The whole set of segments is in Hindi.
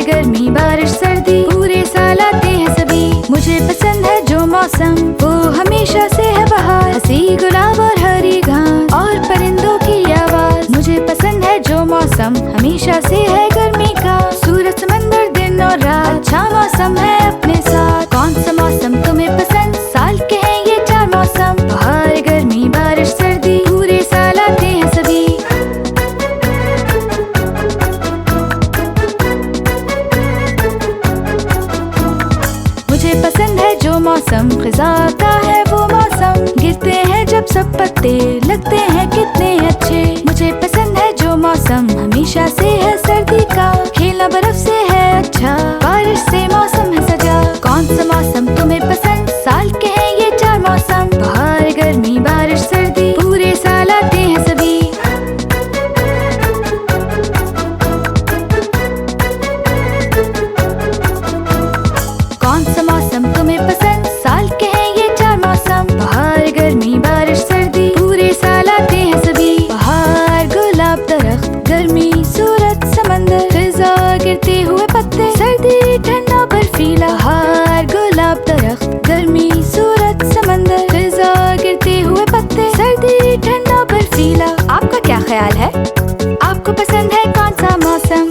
गर्मी बारिश सर्दी पूरे साल आते हैं सभी। मुझे पसंद है जो मौसम वो हमेशा से है बहार, हंसी गुलाब और हरी घास और परिंदों की आवाज। मुझे पसंद है जो मौसम हमेशा से है गर्मी का, सूरज समंदर दिन और रात अच्छा मौसम है अपने साथ। कौन सा मौसम तुम्हें पसंद? साल के हैं ये 4 मौसम, बहार गर्मी बारिश सर्दी पूरे साल आते हैं सभी। मुझे पसंद है जो मौसम खिज़ा का है वो मौसम, गिरते हैं जब सब पत्ते लगते हैं कितने अच्छे। मुझे पसंद है जो मौसम हमेशा से है सर्दी का, खेलना बर्फ से है अच्छा, बारिश से मौसम है सजा। कौन सा मौसम तुम्हें पसंद? साल के हैं ये 4 मौसम, बहार गर्मी बारिश सर्दी पूरे साल आते हैं सभी। कौन सा मौसम तुम्हें पसंद? साल के हैं ये 4 मौसम, बहार गर्मी बारिश सर्दी पूरे साल आते हैं सभी। बहार गुलाब दरख्त गर्मी सूरज समंदर फिजा गिरते हुए पत्ते, सर्दी ठंडा बर्फीला। बहार गुलाब दरख्त गर्मी सूरज समंदर फिजा गिरते हुए पत्ते, सर्दी ठंडा बर्फीला। आपका क्या ख्याल है? आपको पसंद है कौन सा मौसम?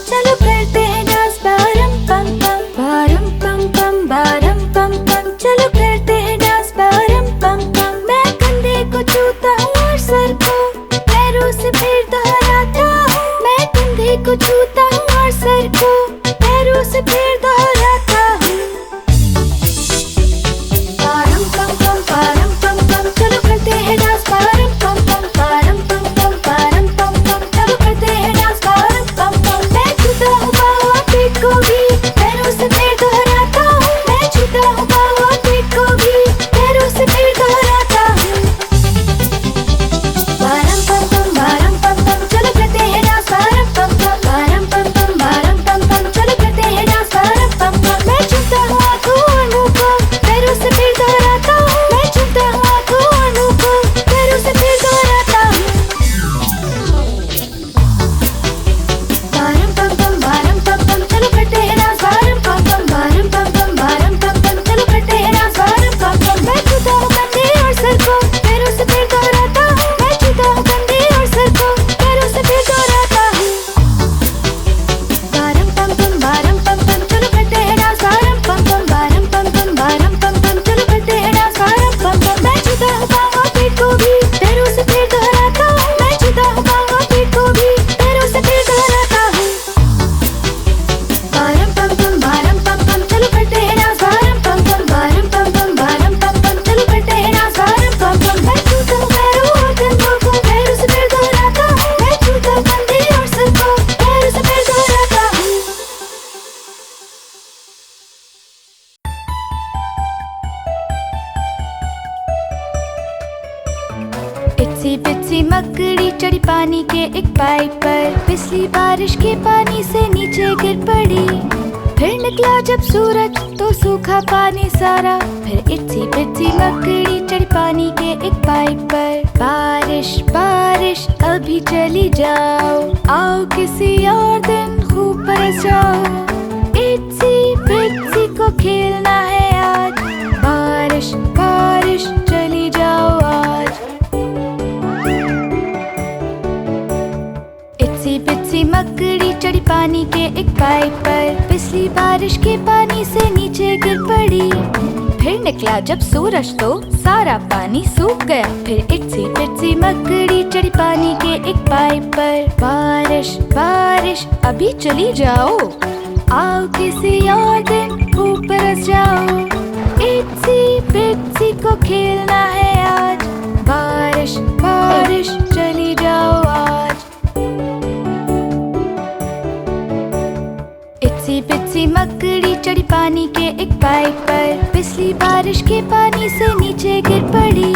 चलो करते हैं डांस बारम पम पम, बारम पम पम बारम पम पम, चलो करते हैं डांस बारम पम पम। मैं कंधे को छूता हूँ और सर को पैरों से फिर दोहराता हूँ, मैं कंधे को छूता हूँ और सर को पैरों से फिर दोहराता हूँ। बारम पम पम बारम पम पम, चलो करते हैं डांस बारम पम पम, बारम पम पम बारम पम पम, चलो करते हैं डांस बारम पम पम। मैं छूता हूँ पाँव और पीठ को भी पैरों से फिर दोहराता हूँ, मैं छूता हूँ पाँव और पीठ को भी पैरों से फिर दोहराता हूँ। बारम पम पम बारम पम पम, चलो करते हैं डांस बारम पम पम, बारम पम पम बारम पम पम, चलो करते हैं डांस बारम पम पम। मैं छूता हूँ आँखों और मुँह को पैरों से फिर दोहराता हूँ, मैं छूता हूँ आँखों और मुँह को पैरों से फिर दोहराता हूँ। बारम पम पम बारम पम पम, चलो करते हैं डांस बारम पम पम, बारम पम पम बारम पम पम, चलो करते हैं डांस बारम पम पम। मैं छूता हूँ कंधे और सर को पैरों से फिर दोहराता हूँ, मैं छूता हूँ कंधे और सर को पैरों से फिर दोहराता हूँ। बारम पम पम बारम पम पम, चलो करते हैं डांस बारम पम पम, बारम पम पम बारम पम पम, चलो करते हैं डांस बारम पम पम। मैं छूता हूँ पाँव और पीठ को भी पैरों से फिर दोहराता हूँ, मैं छूता हूँ पाँव और पीठ को भी पैरों से फिर दोहराता हूँ। बारम पम पम बारम पम पम, चलो करते हैं डांस बारम पम पम, बारम पम पम बारम पम पम, चलो करते हैं डांस बारम पम पम। मैं छूता हूँ पैरों और कंधों को पैरों से फिर दोहराता हूँ, मैं छूता हूँ कंधे और सर को पैरों से फिर दोहराता हूँ। इत्सी बित्सी मकड़ी चढ़ी पानी के एक पाइप पर, पिछली बारिश के पानी से नीचे गिर पड़ी। फिर निकला जब सूरज तो सूखा पानी सारा, फिर इत्सी बित्सी मकड़ी चढ़ी पानी के एक पाइप पर। बारिश बारिश अभी चली जाओ, आओ किसी और दिन खूब बरस जाओ। इत्सी बित्सी को खेलना है आज, बारिश बारिश चली जाओ आज। इत्सी बित्सी मकड़ी चढ़ी पानी के एक पाइप पर, पिछली बारिश के पानी से नीचे गिर पड़ी। फिर निकला जब सूरज तो सारा पानी सूख गया, फिर इत्सी बित्सी मकड़ी चढ़ी पानी के एक पाइप पर। बारिश बारिश अभी चली जाओ, आओ किसी और दिन खूब बरस जाओ। इत्सी बित्सी को खेलना है आज, बारिश बारिश चली जाओ आज। इत्सी बित्सी मकड़ी चढ़ी पानी के एक पाइप पर, पिछली बारिश के पानी से नीचे गिर पड़ी।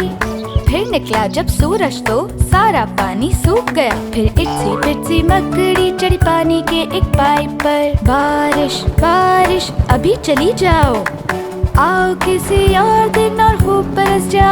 फिर निकला जब सूरज तो सारा पानी सूख गया, फिर इत्सी बित्सी मकड़ी चढ़ी पानी के एक पाइप पर। बारिश बारिश अभी चली जाओ, आओ किसी और दिन और खूब बरस जाओ।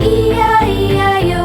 E-I-E-I-O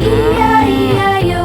E-I-E-I-O.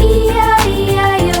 E-I-E-I-O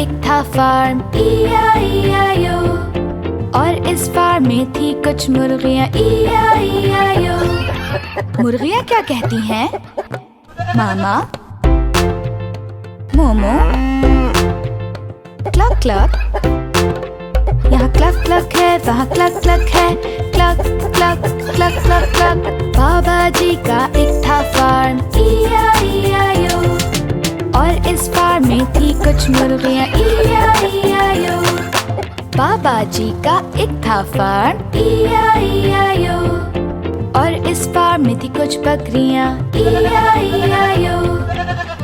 एक था फार्म E-I-E-I-O, और इस फार्म में थी कुछ मुर्गियाँ E-I-E-I-O। मुर्गियाँ क्या कहती हैं? मामा, मोमो, क्लक क्लक। यहाँ क्लक क्लक है, वहाँ क्लक क्लक है, cluck cluck cluck cluck cluck. बाबा जी का एक था फार्म E-I-E-I-O, और इस फार्म में थी कुछ मुर्गियाँ E-I-E-I-O। बाबा जी का एक था फार्म E-I-E-I-O, और इस फार्म में थी कुछ बकरियाँ E-I-E-I-O।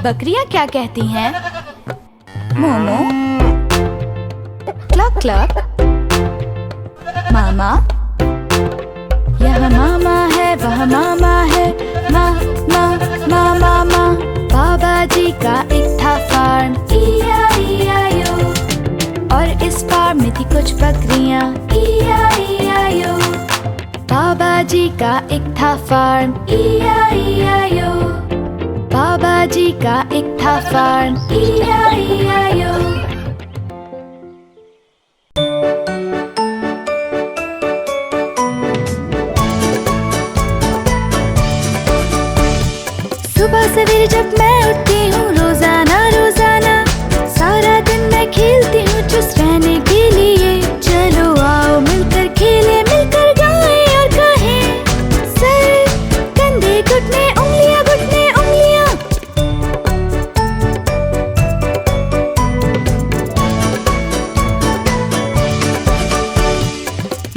बकरियाँ क्या कहती हैं? Momo, cluck clock. मामा, यहाँ मामा है, वहाँ मामा है, मा मा मा मा मा। बाबा जी का एक था फार्म E-I-E-I-O, और इस फार्म में थी कुछ बकरियाँ E-I-E-I-O। बाबा जी का एक था फार्म E-I-E-I-O, बाबा जी का एक था फार्म E-I-E-I-O। सुबह सवेरे जब मैं उठती हूँ रोजाना रोजाना, सारा दिन मैं खेलती हूँ चुस्त रहने के लिए। चलो आओ मिलकर खेले, मिलकर गाएं और कहें, सर कंधे घुटने उंगलियां घुटने उंगलियां।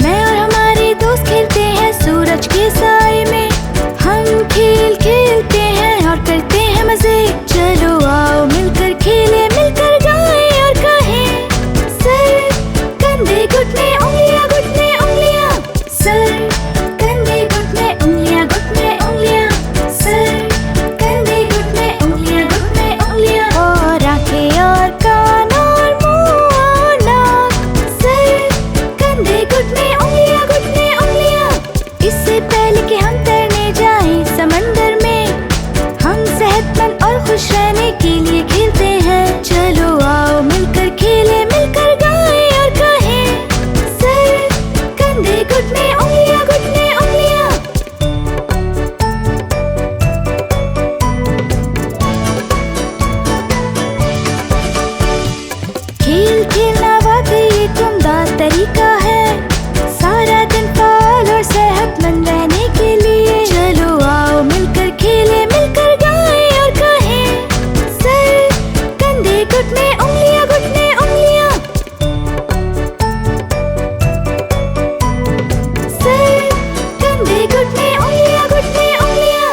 मैं और हमारे दोस्त खेलते हैं सूरज के साए में, हम खेल खेलते हैं और करते हैं मजे। चलो आओ मिलकर खेले, मिलकर गाएं और कहें, सर कंधे घुटने उंगलियां घुटने उंगलियां। सर कंधे घुटने उंगलियां घुटने उंगलियां। सर कंधे घुटने उंगलियां घुटने उंगलियां। और आंखें और कान और मुंह और नाक। सर कंधे घुटने उंगलियां घुटने उंगलियां। इससे पहले कि हम तैरने जाएं समंदर में, हम सेहतमंद और खुश रहने के लिए खेलते हैं। चलो आओ मिलकर खेले, मिलकर गाएं और कहें, सर कंधे घुटने उंगलियां घुटने उंगलियां। खेल खेलना वाकई एक उम्दा तरीका है, सारा दिन फाल और सेहतमंद रहने के लिए। चलो आओ मिलकर खेले, मिलकर गाएं और कहें, सर कंधे घुटने उंगलियां घुटने उंगलियां। सर कंधे घुटने उंगलियां घुटने उंगलियां।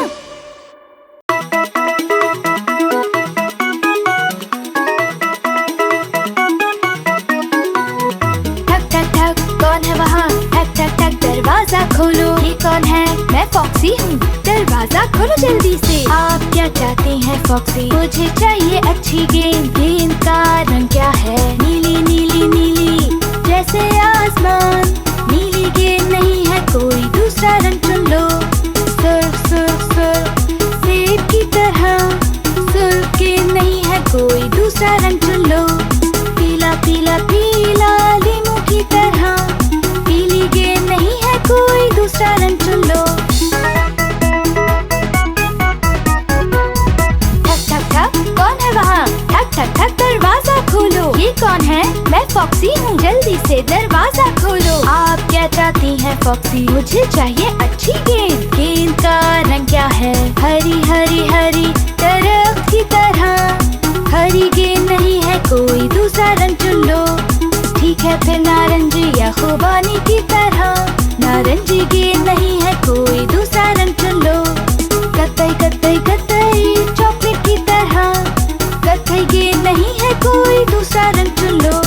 ठक ठक ठक कौन है वहाँ? ठक ठक ठक दरवाजा खोलो। ये कौन है? मैं फॉक्सी हूँ, दरवाजा खोलो जल्दी से। आप क्या चाहते हैं फॉक्सी? मुझे चाहिए अच्छी गेंद। गेंद का रंग क्या है? नीली नीली नीली जैसे आसमान। नीली गेंद नहीं है कोई दूसरा रंग चुन लो। सुर्ख सुर्ख सुर्ख सेब की तरह। सुर्ख गेंद नहीं है कोई दूसरा रंग चुन लो। पीला पीला पीला लीमू की तरह। पीली गेंद नहीं है कोई दूसरा रंग चुन लो। ठक ठक ठक कौन है वहाँ? ठक ठक ठक दरवाजा खोलो। ये कौन है? मैं फॉक्सी हूँ, जल्दी से दरवाजा खोलो। आप क्या चाहती हैं फॉक्सी? मुझे चाहिए अच्छी गेंद। गेंद का रंग क्या है? हरी हरी हरी दरख्त की तरह। हरी गेंद नहीं है कोई दूसरा रंग चुन लो। ठीक है फिर नारंगी या खुबानी की तरह। नारंगी गेंद नहीं है कोई दूसरा रंग चुन लो। कत्थई कत्थई कत्थई चॉकलेट की तरह। कत्थई गेंद नहीं है कोई दूसरा रंग चुन लो।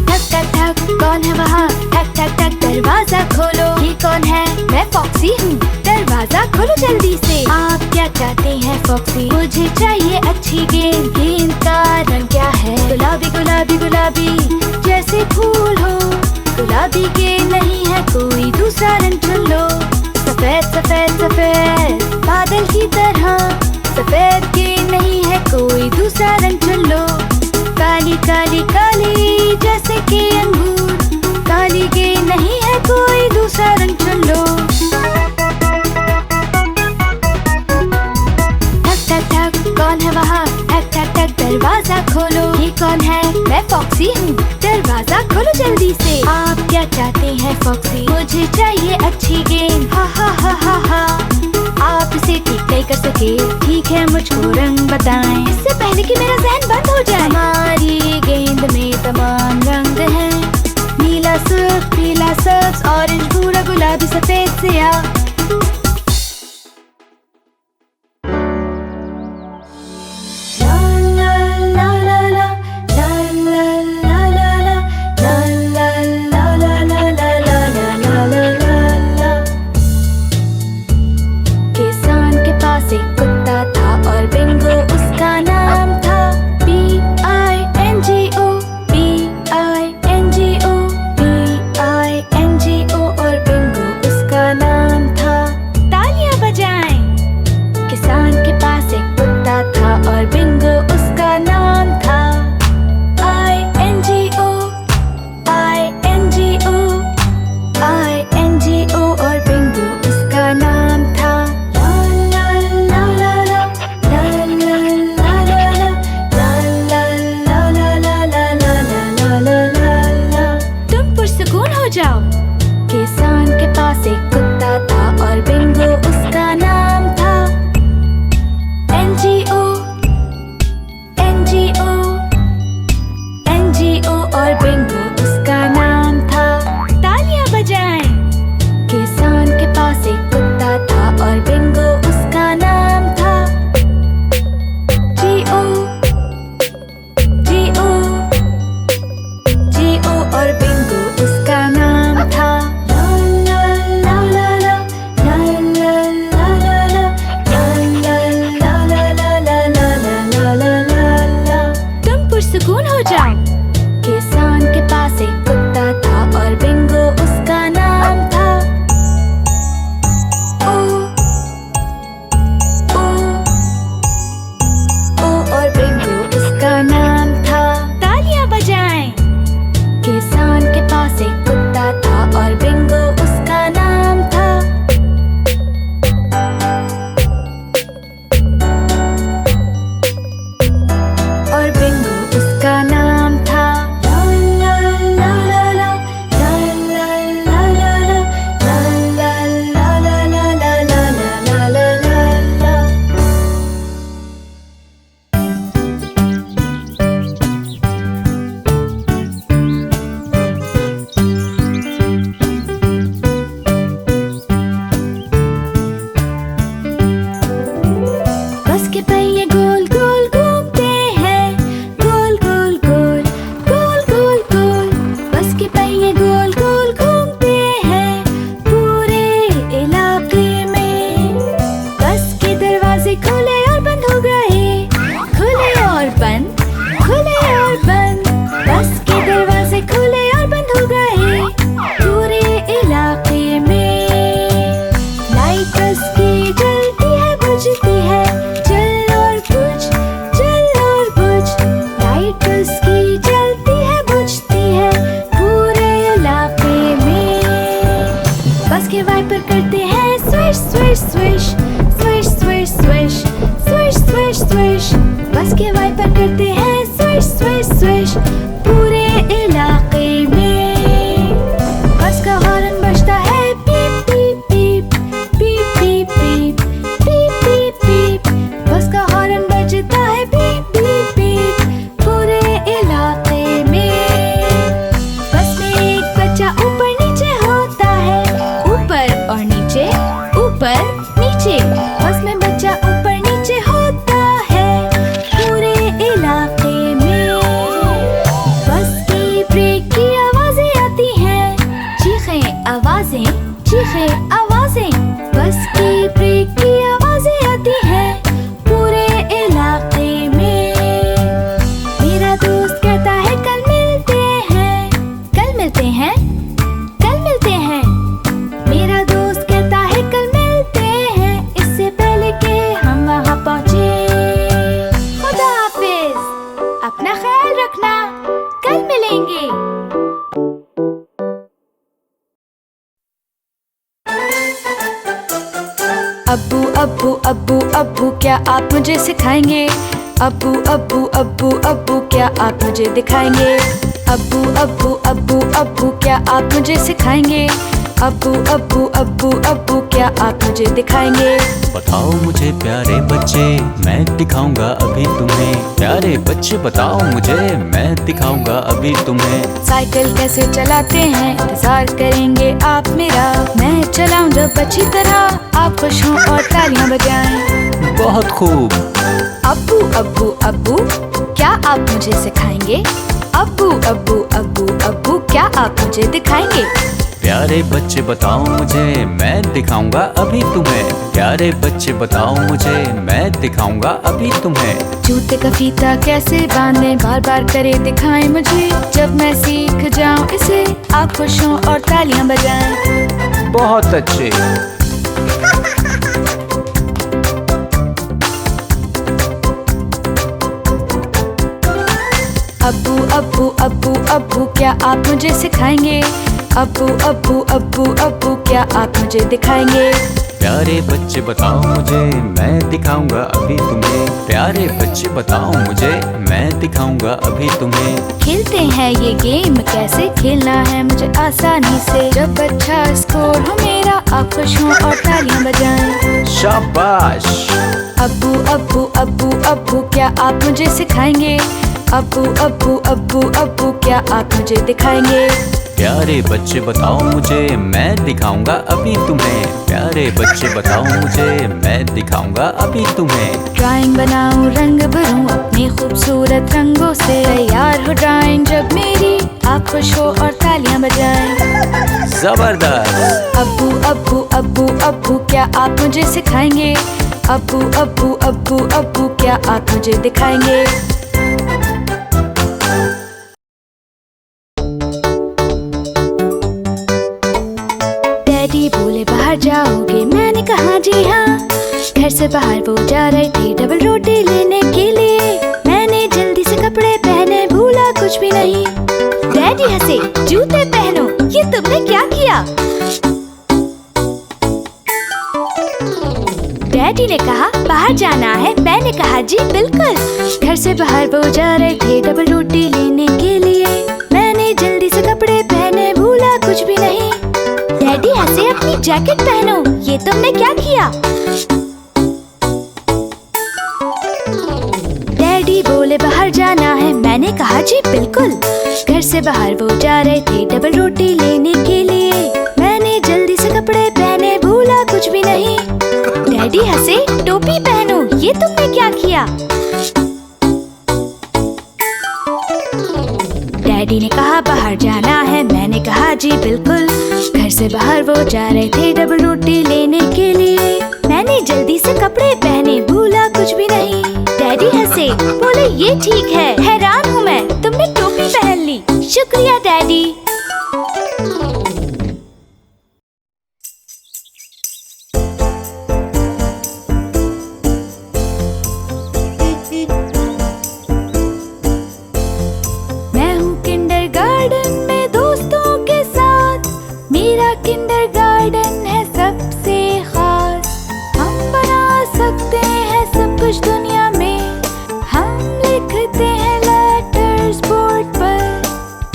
ठक ठक ठक कौन है वहाँ? ठक ठक ठक दरवाजा खोलो। ये कौन है? मैं फॉक्सी हूँ, दरवाजा खोलो जल्दी से। आप क्या चाहते हैं फॉक्सी? मुझे चाहिए अच्छी गेंद। गेंद का रंग क्या है? गुलाबी गुलाबी गुलाबी जैसे फूल हो। गुलाबी गेंद नहीं है कोई दूसरा रंग चुन लो। सफेद सफेद सफेद बादल की तरह। सफेद की नहीं है कोई दूसरा रंग चुन लो। काली काली काली जैसे कि अंगूर, काली की नहीं है कोई दूसरा रंग चुन लो। ठक ठक ठक कौन है वहाँ, ठक ठक ठक दरवाजा खोलो। ये कौन है, मैं फॉक्सी हूँ, दरवाजा खोलो जल्दी से। आप क्या चाहते हैं फॉक्सी, मुझे चाहिए अच्छी गेंद। हा हा हा हा हा, आप इसे ठीक नहीं कर सके, ठीक है मुझको रंग बताएं, इससे पहले कि मेरा ज़हन बंद हो जाए। हमारी गेंद में तमाम रंग हैं, नीला सुर्ख पीला सब्ज ऑरेंज भूरा गुलाबी सफेद सियाह। किसान के पास एक कुत्ता था और बिंगो उसका नाम था। NGO NGO NGO और बिंगो उसका नाम था। तालियां बजाएं। किसान के पास एक कुत्ता था और बिंगो उसका नाम था। GO GO GO और बिंगो उसका नाम था। सुकून हो जाओ। किसान के पास एक कुत्ता था और बिंगो उसका नाम था। ओ ओ ओ और बिंगो उसका नाम था। तालियां बजाएं। किसान के पास एक कुत्ता था और बिंगो उसका नाम था। और बिंगो उसका नाम था। ला ला ला ला ला ला ला ला ला ला ला ला ला ला ला ला ला ला। बस के पहिए गोल गोल घूमते हैं, गोल गोल गोल गोल गोल गोल। बस के पहिए गोल गोल घूमते हैं पूरे इलाके में। बस के दरवाजे खुले और बंद हो गए, खुले और बंद, खुले और बंद। बस के दरवाजे खुले और बंद हो गए पूरे इलाके में। लाइट बस की जलती है बुझती है, जल और बुझ, जल और बुझ। लाइट बस की जलती है बुझती है पूरे इलाके में। बस के वाइपर करते हैं swish swish swish, swish swish swish, swish swish swish. बस के वाइपर करते हैं स्विश स्विश स्विश पूरे इलाके में। बस का हॉर्न बजता है पीप पीप पीप, पीप पीप पीप, पीप पीप पीप। बस का हॉर्न बजता है पीप पीप पीप पूरे इलाके में। बस में एक बच्चा ऊपर नीचे होता है, ऊपर और नीचे, ऊपर नीचे। बस में बच्चा ऊपर नीचे होता है पूरे इलाके में। बस की ब्रेक की आवाजें आती हैं, चीखें आवाजें, चीखें आवाजें। बस की ब्रेक की आवाजें आती हैं पूरे इलाके में। मेरा दोस्त कहता है कल मिलते हैं, कल मिलते हैं, कल मिलते हैं। मेरा दोस्त कहता है कल मिलते हैं, इससे पहले अब्बू अब्बू अब्बू अब्बू क्या आप मुझे सिखाएंगे? अब्बू अब्बू अब्बू अब्बू क्या आप मुझे दिखाएंगे? अब्बू अब्बू अब्बू अब्बू क्या आप मुझे सिखाएंगे? अब्बू अब्बू अब्बू अब्बू क्या आप मुझे दिखाएंगे? बताओ मुझे प्यारे बच्चे, मैं दिखाऊंगा अभी तुम्हें। प्यारे बच्चे बताओ मुझे, मैं दिखाऊंगा अभी तुम्हें। साइकिल कैसे चलाते हैं इंतजार करेंगे आप मेरा। मैं चलाऊं जब अच्छी तरह, आप खुश हों और तालियां बजाएं। बहुत खूब। अब्बू अब्बू अब्बू क्या आप मुझे सिखाएंगे? अब्बू अब्बू अब्बू अब्बू क्या आप मुझे दिखाएंगे? प्यारे बच्चे बताओ मुझे, मैं दिखाऊंगा अभी तुम्हें। प्यारे बच्चे बताओ मुझे, मैं दिखाऊंगा अभी तुम्हें। जूते का फीता कैसे बांधे बार बार करे दिखाएं मुझे। जब मैं सीख जाऊं इसे, आप खुश हों और तालियां बजाएं। बहुत अच्छे। अब्बू अब्बू अब्बू अब्बू क्या आप मुझे सिखाएंगे? अब्बू अब्बू अब्बू अब्बू क्या आप मुझे दिखाएंगे? प्यारे बच्चे बताओ मुझे, मैं दिखाऊंगा अभी तुम्हें। प्यारे बच्चे बताओ मुझे, मैं दिखाऊंगा अभी तुम्हें। खेलते हैं ये गेम कैसे खेलना है मुझे आसानी से। जब अच्छा स्कोर हो मेरा, आप खुश हों और तालियां बजाएं। शाबाश। अब्बू अब्बू अब्बू अब्बू क्या आप मुझे सिखाएंगे? अब्बू अब्बू अब्बू अब्बू क्या आप मुझे दिखाएंगे? प्यारे बच्चे बताओ मुझे, मैं दिखाऊंगा अभी तुम्हें। प्यारे बच्चे बताओ मुझे, मैं दिखाऊंगा अभी तुम्हें। ड्राइंग बनाऊं रंग भरूं अपने खूबसूरत रंगों से। तैयार हो ड्राइंग जब मेरी, आप खुश हो और तालियां बजाएं। जबरदस्त। अब्बू अब्बू अब्बू अब्बू क्या आप मुझे सिखाएंगे? अब्बू अब्बू अब्बू अब्बू क्या आप मुझे दिखाएंगे? डैडी बोले बाहर जाओगे? मैंने कहा जी हाँ। घर से बाहर वो जा रहे थे डबल रोटी लेने के लिए। मैंने जल्दी से कपड़े पहने, भूला कुछ भी नहीं। डैडी हंसे, जूते पहनो, ये तुमने क्या किया? डैडी ने कहा बाहर जाना है। मैंने कहा जी बिल्कुल। घर से बाहर वो जा रहे थे डबल रोटी लेने के लिए। मैंने जल्दी से कपड़े पहने, भूला कुछ भी नहीं। डैडी हंसे, अपनी जैकेट पहनो, ये तुमने क्या किया? डैडी बोले बाहर जाना है। मैंने कहा जी बिल्कुल। घर से बाहर वो जा रहे थे डबल रोटी लेने के लिए। मैंने जल्दी से कपड़े पहने, भूला कुछ भी नहीं। डैडी हंसे, टोपी पहनो, ये तुमने क्या किया? डैडी ने कहा बाहर जाना है। मैंने कहा जी बिल्कुल। घर से बाहर वो जा रहे थे डबल रोटी लेने के लिए। मैंने जल्दी से कपड़े पहने, भूला कुछ भी नहीं। डैडी हंसे, बोले ये ठीक है। हैरान हूँ मैं, तुमने टोपी पहन ली। शुक्रिया डैडी। किंडरगार्टन है सबसे खास। हम बना सकते हैं सब कुछ दुनिया में। हम लिखते हैं लेटर्स बोर्ड पर।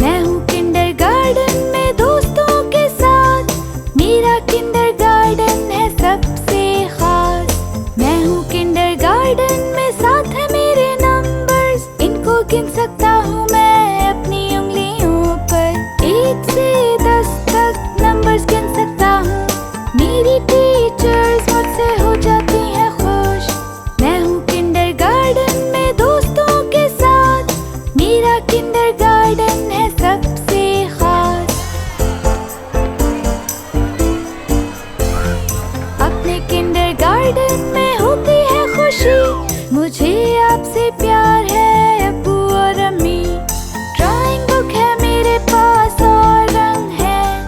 मैं हूँ किंडरगार्टन में दोस्तों के साथ। मेरा किंडरगार्टन है सबसे खास। मैं हूँ किंडरगार्टन में, साथ है मेरे नंबर्स। इनको गिन सकता हूँ मैं अपनी उंगलियों पर। 1 से 10 तक नंबर्स गिन सकता हूँ। मेरी टीचर्स मुझसे हो जाती हैं खुश। मैं हूँ किंडरगार्टन में दोस्तों के साथ। मेरा किंडरगार्टन है सबसे खास। अपने किंडरगार्टन में होती है खुशी। मुझे आपसे प्यार है अब्बू और अम्मी। ड्राइंग बुक है मेरे पास और रंग है।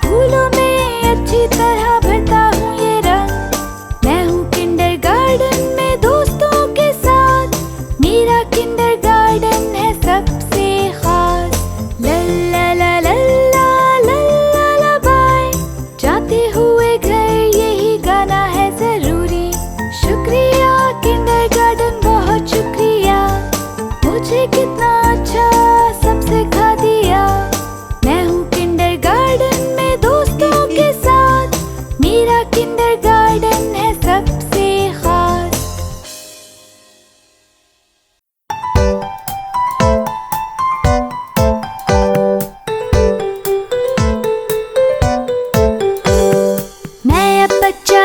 फूलों में अच्छी तरह भरता हूँ ये रंग। मैं हूँ किंडरगार्टन में दोस्तों के साथ। मेरा किंडरगार्टन है सबसे खास। लल्ला ला लल्ला लल्ला ला बाय। जाते हुए घर यही गाना है जरूर।